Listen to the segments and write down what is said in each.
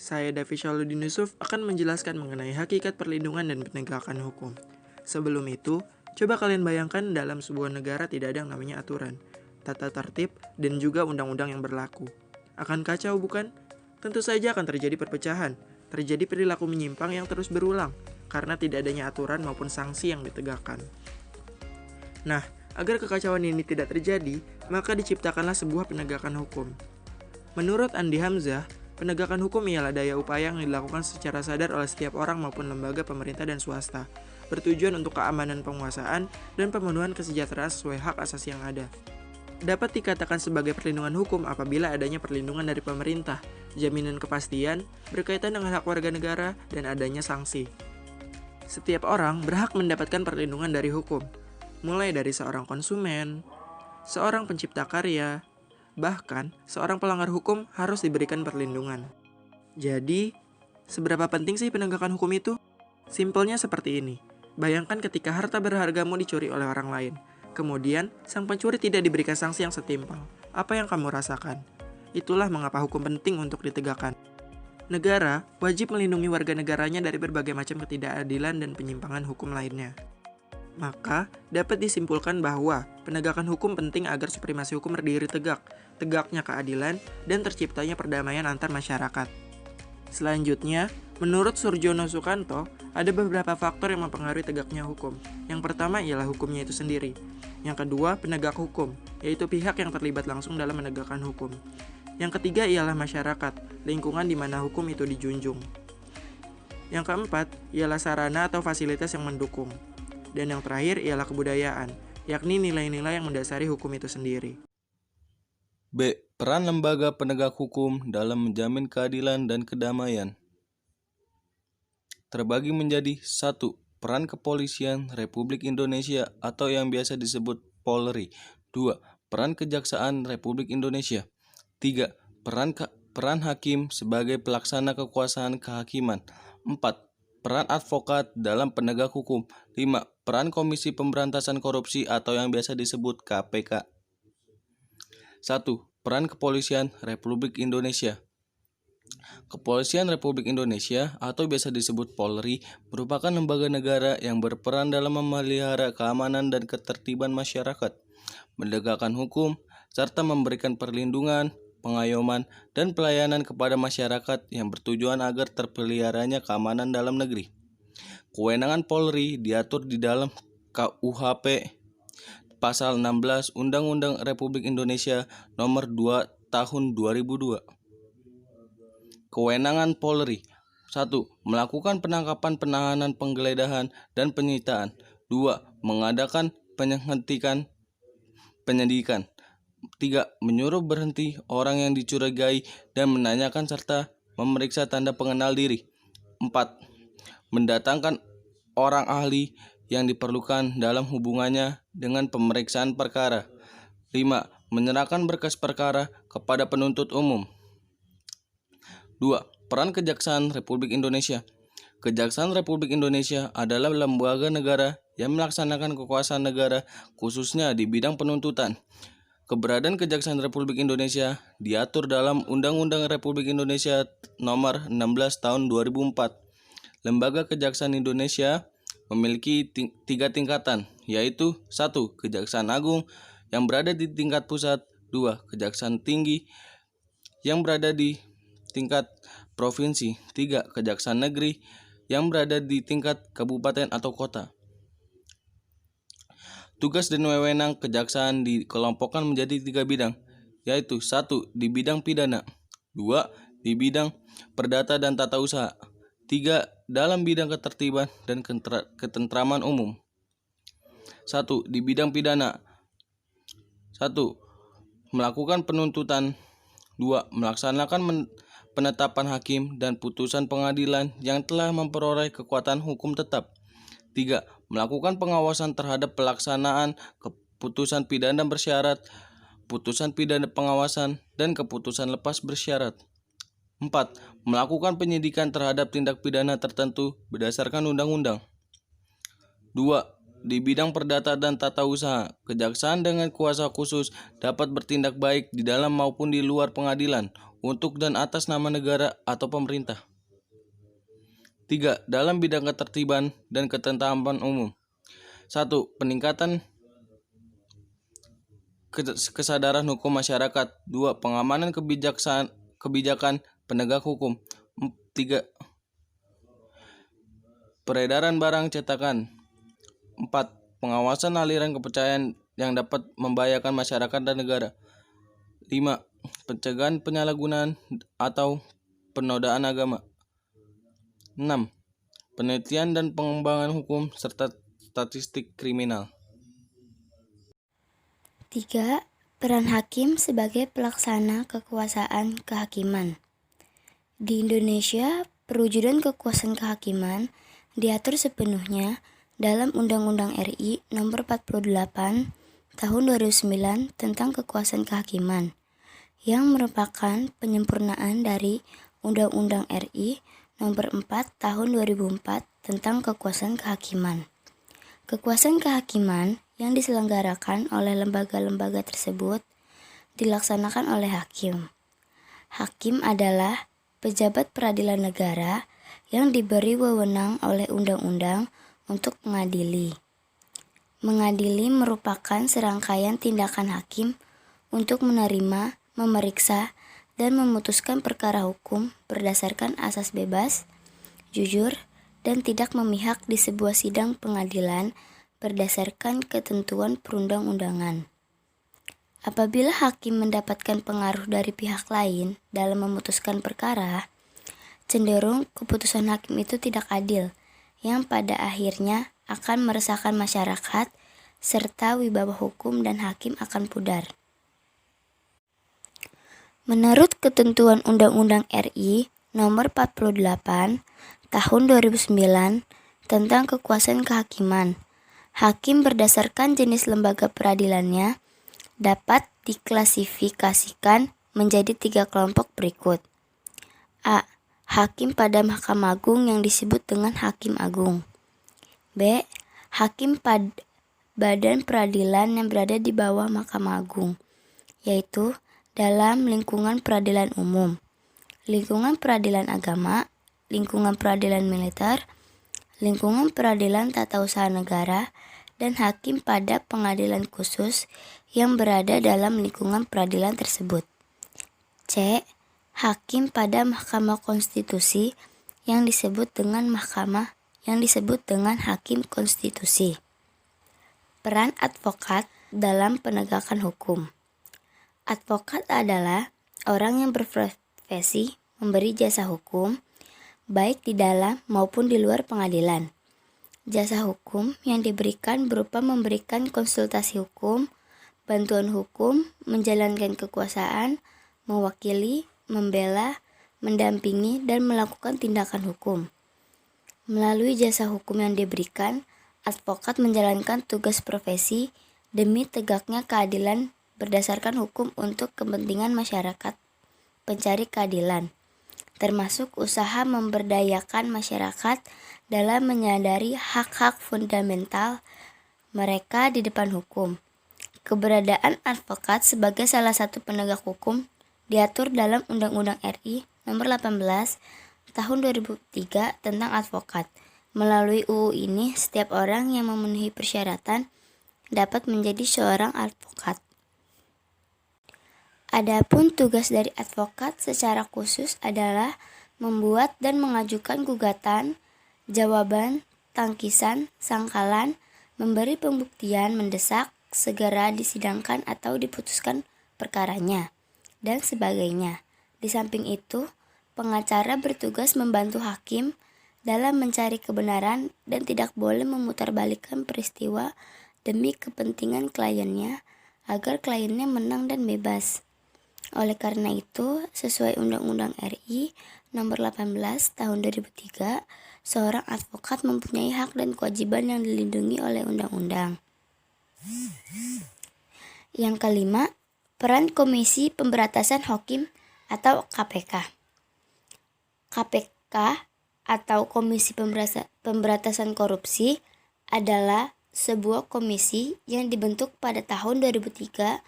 Saya Davi Syaluddin Yusuf akan menjelaskan mengenai hakikat perlindungan dan penegakan hukum. Sebelum itu, coba kalian bayangkan dalam sebuah negara tidak ada yang namanya aturan, tata tertib, dan juga undang-undang yang berlaku. Akan kacau bukan? Tentu saja akan terjadi perpecahan, terjadi perilaku menyimpang yang terus berulang, karena tidak adanya aturan maupun sanksi yang ditegakkan. Nah, agar kekacauan ini tidak terjadi, maka diciptakanlah sebuah penegakan hukum. Menurut Andi Hamzah, penegakan hukum ialah daya upaya yang dilakukan secara sadar oleh setiap orang maupun lembaga pemerintah dan swasta, bertujuan untuk keamanan penguasaan dan pemenuhan kesejahteraan sesuai hak asasi yang ada. Dapat dikatakan sebagai perlindungan hukum apabila adanya perlindungan dari pemerintah, jaminan kepastian, berkaitan dengan hak warga negara, dan adanya sanksi. Setiap orang berhak mendapatkan perlindungan dari hukum, mulai dari seorang konsumen, seorang pencipta karya, bahkan seorang pelanggar hukum harus diberikan perlindungan. Jadi, seberapa penting sih penegakan hukum itu? Simpelnya seperti ini. Bayangkan ketika harta berhargamu dicuri oleh orang lain. Kemudian, sang pencuri tidak diberikan sanksi yang setimpal. Apa yang kamu rasakan? Itulah mengapa hukum penting untuk ditegakkan. Negara wajib melindungi warga negaranya dari berbagai macam ketidakadilan dan penyimpangan hukum lainnya. Maka, dapat disimpulkan bahwa penegakan hukum penting agar supremasi hukum berdiri tegak, tegaknya keadilan, dan terciptanya perdamaian antar masyarakat. Selanjutnya, menurut Surjono Sukanto, ada beberapa faktor yang mempengaruhi tegaknya hukum. Yang pertama ialah hukumnya itu sendiri. Yang kedua, penegak hukum, yaitu pihak yang terlibat langsung dalam menegakkan hukum. Yang ketiga ialah masyarakat, lingkungan di mana hukum itu dijunjung. Yang keempat ialah sarana atau fasilitas yang mendukung. Dan yang terakhir ialah kebudayaan, yakni nilai-nilai yang mendasari hukum itu sendiri. B. Peran lembaga penegak hukum dalam menjamin keadilan dan kedamaian terbagi menjadi 1. Peran Kepolisian Republik Indonesia atau yang biasa disebut Polri. 2. Peran Kejaksaan Republik Indonesia. 3. Peran hakim sebagai pelaksana kekuasaan kehakiman. 4. Peran advokat dalam penegak hukum. 5. Peran Komisi Pemberantasan Korupsi atau yang biasa disebut KPK. 1. Peran Kepolisian Republik Indonesia. Kepolisian Republik Indonesia atau biasa disebut Polri merupakan lembaga negara yang berperan dalam memelihara keamanan dan ketertiban masyarakat, menegakkan hukum, serta memberikan perlindungan, pengayoman, dan pelayanan kepada masyarakat yang bertujuan agar terpeliharanya keamanan dalam negeri. Kewenangan Polri diatur di dalam KUHP Pasal 16 Undang-Undang Republik Indonesia Nomor 2 Tahun 2002. Kewenangan Polri. 1. Melakukan penangkapan, penahanan, penggeledahan, dan penyitaan. 2. Mengadakan penyidikan. 3. Menyuruh berhenti orang yang dicurigai dan menanyakan serta memeriksa tanda pengenal diri. 4. Mendatangkan orang ahli yang diperlukan dalam hubungannya dengan pemeriksaan perkara. 5. Menyerahkan berkas perkara kepada penuntut umum. 2. Peran Kejaksaan Republik Indonesia. Kejaksaan Republik Indonesia adalah lembaga negara yang melaksanakan kekuasaan negara khususnya di bidang penuntutan. Keberadaan Kejaksaan Republik Indonesia diatur dalam Undang-Undang Republik Indonesia Nomor 16 Tahun 2004. Lembaga Kejaksaan Indonesia memiliki 3 tingkatan, yaitu 1. Kejaksaan Agung yang berada di tingkat pusat. 2. Kejaksaan Tinggi yang berada di tingkat provinsi. 3. Kejaksaan Negeri yang berada di tingkat kabupaten atau kota. Tugas dan wewenang kejaksaan dikelompokkan menjadi 3 bidang, yaitu 1. Di bidang pidana. 2. Di bidang perdata dan tata usaha. 3. Dalam bidang ketertiban dan ketentraman umum. 1. Di bidang pidana. 1. Melakukan penuntutan. 2. Melaksanakan penetapan hakim dan putusan pengadilan yang telah memperoleh kekuatan hukum tetap. 3. Melakukan pengawasan terhadap pelaksanaan keputusan pidana bersyarat, putusan pidana pengawasan, dan keputusan lepas bersyarat. 4. Melakukan penyidikan terhadap tindak pidana tertentu berdasarkan undang-undang. 2. Di bidang perdata dan tata usaha, kejaksaan dengan kuasa khusus dapat bertindak baik di dalam maupun di luar pengadilan untuk dan atas nama negara atau pemerintah. 3. Dalam bidang ketertiban dan ketentraman umum. 1. Peningkatan kesadaran hukum masyarakat. 2. Pengamanan kebijakan penegak hukum. 3. Peredaran barang cetakan. 4. Pengawasan aliran kepercayaan yang dapat membahayakan masyarakat dan negara. 5. Pencegahan penyalahgunaan atau penodaan agama. 6. Penelitian dan pengembangan hukum serta statistik kriminal. 3. Peran hakim sebagai pelaksana kekuasaan kehakiman. Di Indonesia, perwujudan kekuasaan kehakiman diatur sepenuhnya dalam Undang-Undang RI Nomor 48 Tahun 2009 tentang Kekuasaan Kehakiman, yang merupakan penyempurnaan dari Undang-Undang RI Nomor 4 Tahun 2004 tentang Kekuasaan Kehakiman. Kekuasaan kehakiman yang diselenggarakan oleh lembaga-lembaga tersebut dilaksanakan oleh hakim. Hakim adalah pejabat peradilan negara yang diberi wewenang oleh undang-undang untuk mengadili. Mengadili merupakan serangkaian tindakan hakim untuk menerima, memeriksa, dan memutuskan perkara hukum berdasarkan asas bebas, jujur, dan tidak memihak di sebuah sidang pengadilan berdasarkan ketentuan perundang-undangan. Apabila hakim mendapatkan pengaruh dari pihak lain dalam memutuskan perkara, cenderung keputusan hakim itu tidak adil, yang pada akhirnya akan meresahkan masyarakat, serta wibawa hukum dan hakim akan pudar. Menurut ketentuan Undang-Undang RI Nomor 48 Tahun 2009 tentang Kekuasaan Kehakiman, hakim berdasarkan jenis lembaga peradilannya dapat diklasifikasikan menjadi 3 kelompok berikut. A. Hakim pada Mahkamah Agung yang disebut dengan Hakim Agung. B. Hakim pada badan peradilan yang berada di bawah Mahkamah Agung, yaitu dalam lingkungan peradilan umum, lingkungan peradilan agama, lingkungan peradilan militer, lingkungan peradilan tata usaha negara, dan hakim pada pengadilan khusus yang berada dalam lingkungan peradilan tersebut. C. Hakim pada Mahkamah Konstitusi yang disebut dengan Hakim Konstitusi. Peran advokat dalam penegakan hukum. Advokat adalah orang yang berprofesi memberi jasa hukum, baik di dalam maupun di luar pengadilan. Jasa hukum yang diberikan berupa memberikan konsultasi hukum, bantuan hukum, menjalankan kekuasaan, mewakili, membela, mendampingi, dan melakukan tindakan hukum. Melalui jasa hukum yang diberikan, advokat menjalankan tugas profesi demi tegaknya keadilan berdasarkan hukum untuk kepentingan masyarakat pencari keadilan, termasuk usaha memberdayakan masyarakat dalam menyadari hak-hak fundamental mereka di depan hukum. Keberadaan advokat sebagai salah satu penegak hukum diatur dalam Undang-Undang RI Nomor 18 Tahun 2003 tentang advokat. Melalui UU ini, setiap orang yang memenuhi persyaratan dapat menjadi seorang advokat. Adapun tugas dari advokat secara khusus adalah membuat dan mengajukan gugatan, jawaban, tangkisan, sangkalan, memberi pembuktian mendesak, segera disidangkan atau diputuskan perkaranya, dan sebagainya. Di samping itu, pengacara bertugas membantu hakim dalam mencari kebenaran dan tidak boleh memutarbalikkan peristiwa demi kepentingan kliennya agar kliennya menang dan bebas. Oleh karena itu, sesuai Undang-Undang RI Nomor 18 Tahun 2003, seorang advokat mempunyai hak dan kewajiban yang dilindungi oleh undang-undang. Yang kelima, peran Komisi Pemberantasan Hakim atau KPK. KPK atau Komisi Pemberantasan Korupsi adalah sebuah komisi yang dibentuk pada tahun 2003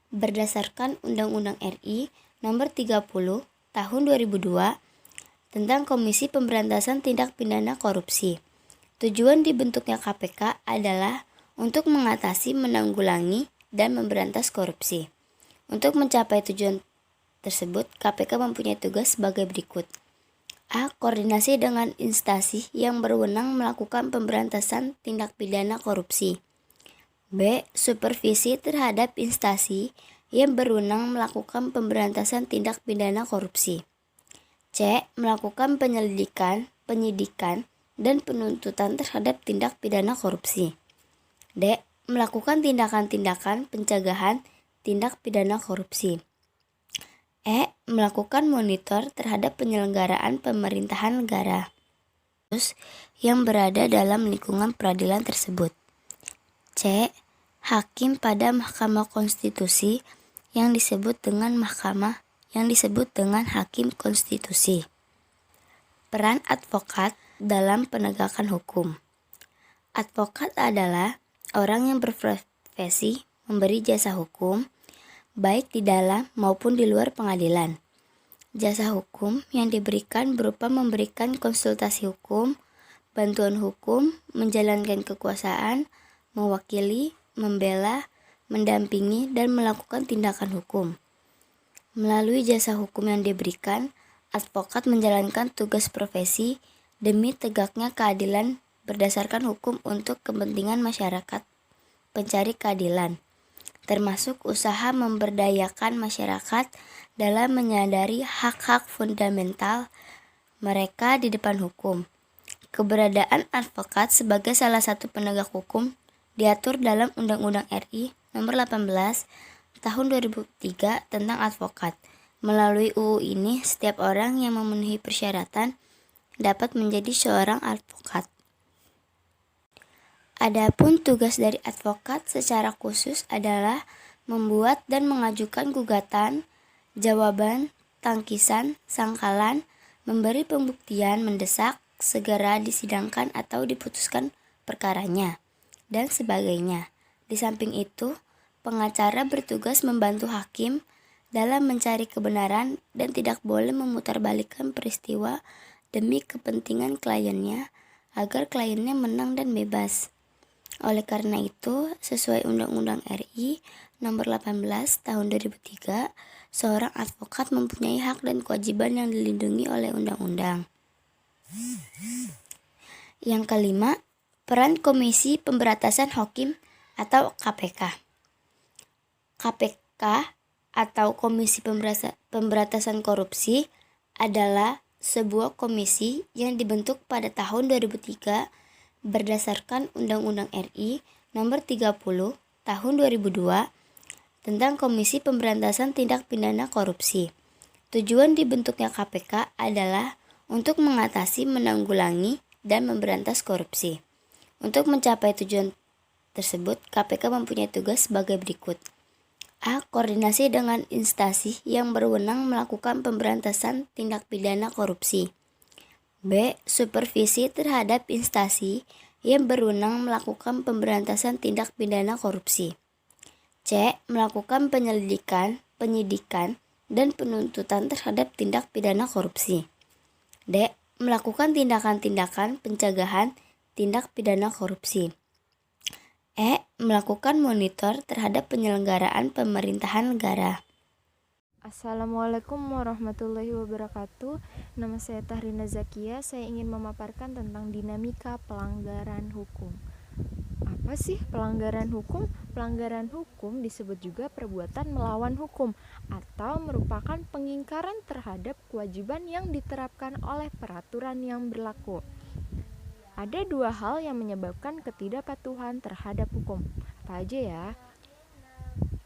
berdasarkan Undang-Undang RI Nomor 30 Tahun 2002 tentang Komisi Pemberantasan Tindak Pidana Korupsi. Tujuan dibentuknya KPK adalah untuk mengatasi, menanggulangi, dan memberantas korupsi. Untuk mencapai tujuan tersebut, KPK mempunyai tugas sebagai berikut. A. Koordinasi dengan instansi yang berwenang melakukan pemberantasan tindak pidana korupsi. B. Supervisi terhadap instansi yang berwenang melakukan pemberantasan tindak pidana korupsi. C. Melakukan penyelidikan, penyidikan, dan penuntutan terhadap tindak pidana korupsi. D. Melakukan tindakan-tindakan pencegahan tindak pidana korupsi. E. Melakukan monitor terhadap penyelenggaraan pemerintahan negara yang berada dalam lingkungan peradilan tersebut. C. Hakim pada Mahkamah Konstitusi yang disebut dengan hakim konstitusi. Peran advokat dalam penegakan hukum. Advokat adalah orang yang berprofesi memberi jasa hukum, baik di dalam maupun di luar pengadilan. Jasa hukum yang diberikan berupa memberikan konsultasi hukum, bantuan hukum, menjalankan kekuasaan, mewakili, membela, mendampingi, dan melakukan tindakan hukum. Melalui jasa hukum yang diberikan, advokat menjalankan tugas profesi demi tegaknya keadilan berdasarkan hukum untuk kepentingan masyarakat pencari keadilan, termasuk usaha memberdayakan masyarakat dalam menyadari hak-hak fundamental mereka di depan hukum. Keberadaan advokat sebagai salah satu penegak hukum diatur dalam Undang-Undang RI Nomor 18 Tahun 2003 tentang advokat. Melalui UU ini, setiap orang yang memenuhi persyaratan dapat menjadi seorang advokat. Adapun tugas dari advokat secara khusus adalah membuat dan mengajukan gugatan, jawaban, tangkisan, sangkalan, memberi pembuktian mendesak, segera disidangkan atau diputuskan perkaranya, dan sebagainya. Di samping itu, pengacara bertugas membantu hakim dalam mencari kebenaran dan tidak boleh memutarbalikkan peristiwa demi kepentingan kliennya agar kliennya menang dan bebas. Oleh karena itu, sesuai Undang-Undang RI Nomor 18 Tahun 2003, seorang advokat mempunyai hak dan kewajiban yang dilindungi oleh undang-undang. Yang kelima, peran Komisi Pemberantasan Hakim atau KPK. KPK atau Komisi Pemberantasan Korupsi adalah sebuah komisi yang dibentuk pada tahun 2003 berdasarkan Undang-Undang RI Nomor 30 Tahun 2002 tentang Komisi Pemberantasan Tindak Pidana Korupsi. Tujuan dibentuknya KPK adalah untuk mengatasi, menanggulangi, dan memberantas korupsi. Untuk mencapai tujuan tersebut, KPK mempunyai tugas sebagai berikut. A. Koordinasi dengan instansi yang berwenang melakukan pemberantasan tindak pidana korupsi. B. Supervisi terhadap instansi yang berwenang melakukan pemberantasan tindak pidana korupsi. C. Melakukan penyelidikan, penyidikan, dan penuntutan terhadap tindak pidana korupsi. D. Melakukan tindakan-tindakan pencegahan tindak pidana korupsi. E. Melakukan monitor terhadap penyelenggaraan pemerintahan negara. Assalamualaikum warahmatullahi wabarakatuh. Nama saya Tahrina Zakia. Saya ingin memaparkan tentang dinamika pelanggaran hukum. Apa sih pelanggaran hukum? Pelanggaran hukum disebut juga perbuatan melawan hukum atau merupakan pengingkaran terhadap kewajiban yang diterapkan oleh peraturan yang berlaku. Ada dua hal yang menyebabkan ketidakpatuhan terhadap hukum. Apa aja ya?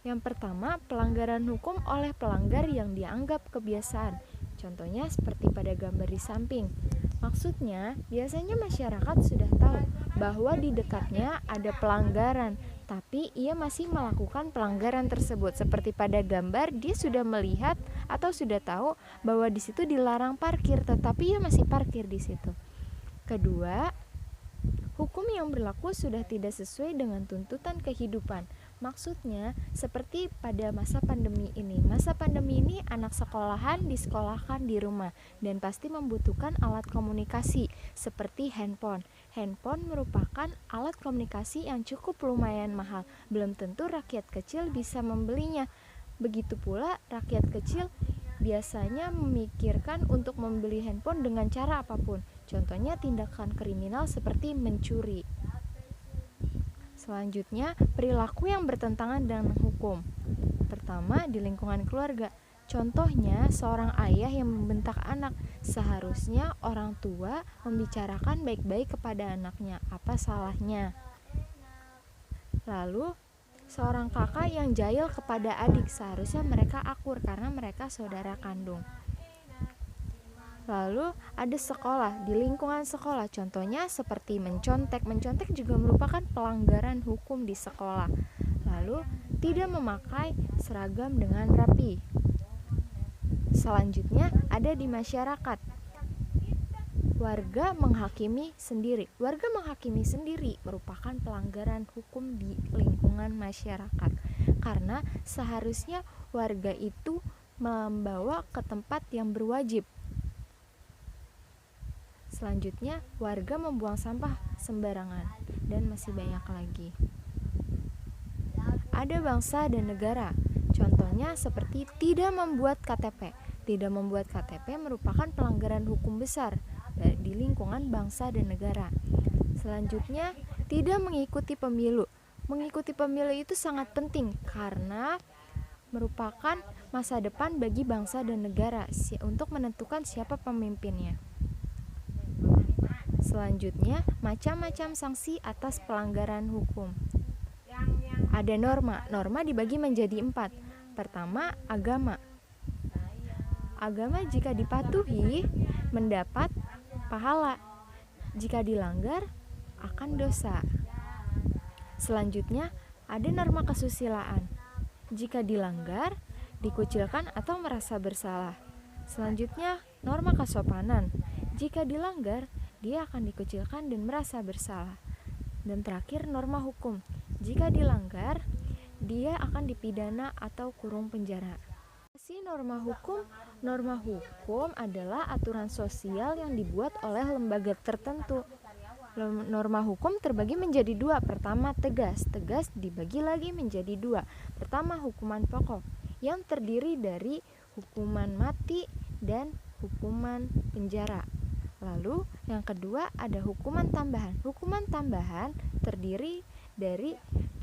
Yang pertama, pelanggaran hukum oleh pelanggar yang dianggap kebiasaan. Contohnya seperti pada gambar di samping. Maksudnya, biasanya masyarakat sudah tahu bahwa di dekatnya ada pelanggaran, tapi ia masih melakukan pelanggaran tersebut. Seperti pada gambar, dia sudah melihat atau sudah tahu bahwa di situ dilarang parkir, tetapi ia masih parkir di situ. Kedua, hukum yang berlaku sudah tidak sesuai dengan tuntutan kehidupan. Maksudnya, seperti pada masa pandemi ini. Masa pandemi ini anak sekolahan disekolahkan di rumah dan pasti membutuhkan alat komunikasi seperti handphone. Handphone merupakan alat komunikasi yang cukup lumayan mahal. Belum tentu rakyat kecil bisa membelinya. Begitu pula rakyat kecil biasanya memikirkan untuk membeli handphone dengan cara apapun. Contohnya tindakan kriminal seperti mencuri. Selanjutnya, perilaku yang bertentangan dengan hukum. Pertama, di lingkungan keluarga. Contohnya, seorang ayah yang membentak anak. Seharusnya orang tua membicarakan baik-baik kepada anaknya. Apa salahnya? Lalu, seorang kakak yang jahil kepada adik. Seharusnya mereka akur karena mereka saudara kandung. Lalu ada sekolah, di lingkungan sekolah, contohnya seperti mencontek. Mencontek juga merupakan pelanggaran hukum di sekolah. Lalu tidak memakai seragam dengan rapi. Selanjutnya ada di masyarakat. Warga menghakimi sendiri. Warga menghakimi sendiri merupakan pelanggaran hukum di lingkungan masyarakat. Karena seharusnya warga itu membawa ke tempat yang berwajib. Selanjutnya, warga membuang sampah sembarangan dan masih banyak lagi. Ada bangsa dan negara. Contohnya seperti tidak membuat KTP. Tidak membuat KTP merupakan pelanggaran hukum besar di lingkungan bangsa dan negara. Selanjutnya, tidak mengikuti pemilu. Mengikuti pemilu itu sangat penting karena merupakan masa depan bagi bangsa dan negara untuk menentukan siapa pemimpinnya. Selanjutnya, macam-macam sanksi atas pelanggaran hukum. Ada norma. Norma dibagi menjadi 4. Pertama, agama. Agama jika dipatuhi mendapat pahala. Jika dilanggar akan dosa. Selanjutnya, ada norma kesusilaan. Jika dilanggar, dikucilkan atau merasa bersalah. Selanjutnya, norma kesopanan. Jika dilanggar, dia akan dikucilkan dan merasa bersalah. Dan terakhir, norma hukum. Jika dilanggar, dia akan dipidana atau kurung penjara. Norma hukum adalah aturan sosial yang dibuat oleh lembaga tertentu. Norma hukum terbagi menjadi 2. Pertama, tegas. Tegas dibagi lagi menjadi 2. Pertama, hukuman pokok yang terdiri dari hukuman mati dan hukuman penjara. Lalu yang kedua ada hukuman tambahan. Hukuman tambahan terdiri dari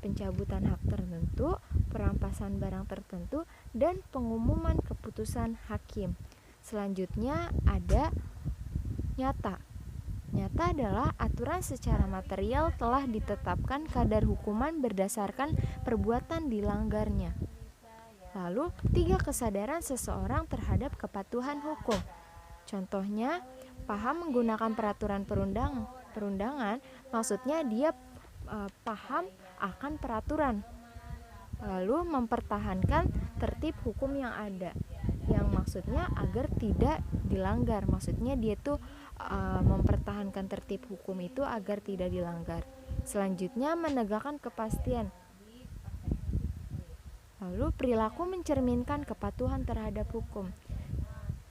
pencabutan hak tertentu, perampasan barang tertentu, dan pengumuman keputusan hakim. Selanjutnya ada nyata. Nyata adalah aturan secara material telah ditetapkan kadar hukuman berdasarkan perbuatan dilanggarnya. Lalu 3 kesadaran seseorang terhadap kepatuhan hukum. Contohnya, paham menggunakan peraturan perundangan, maksudnya dia paham akan peraturan. Lalu mempertahankan tertib hukum yang ada, yang maksudnya agar tidak dilanggar. Maksudnya dia tuh mempertahankan tertib hukum itu agar tidak dilanggar. Selanjutnya menegakkan kepastian. Lalu perilaku mencerminkan kepatuhan terhadap hukum.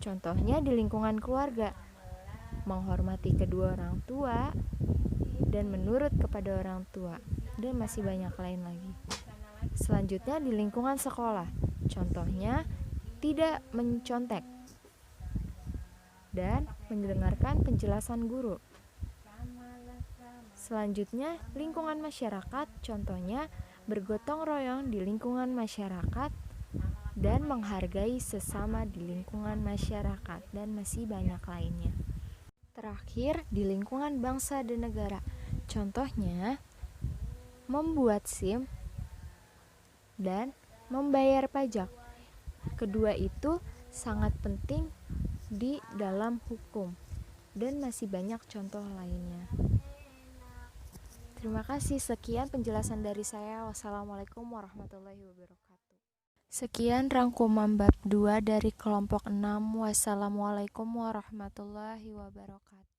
Contohnya di lingkungan keluarga, menghormati kedua orang tua dan menurut kepada orang tua, dan masih banyak lain lagi. Selanjutnya di lingkungan sekolah, contohnya tidak mencontek dan mendengarkan penjelasan guru. Selanjutnya lingkungan masyarakat, contohnya bergotong royong di lingkungan masyarakat dan menghargai sesama di lingkungan masyarakat, dan masih banyak lainnya. Terakhir, di lingkungan bangsa dan negara, contohnya membuat SIM dan membayar pajak. Kedua itu sangat penting di dalam hukum, dan masih banyak contoh lainnya. Terima kasih, sekian penjelasan dari saya. Wassalamualaikum warahmatullahi wabarakatuh. Sekian rangkuman bab 2 dari kelompok 6. Wassalamualaikum warahmatullahi wabarakatuh.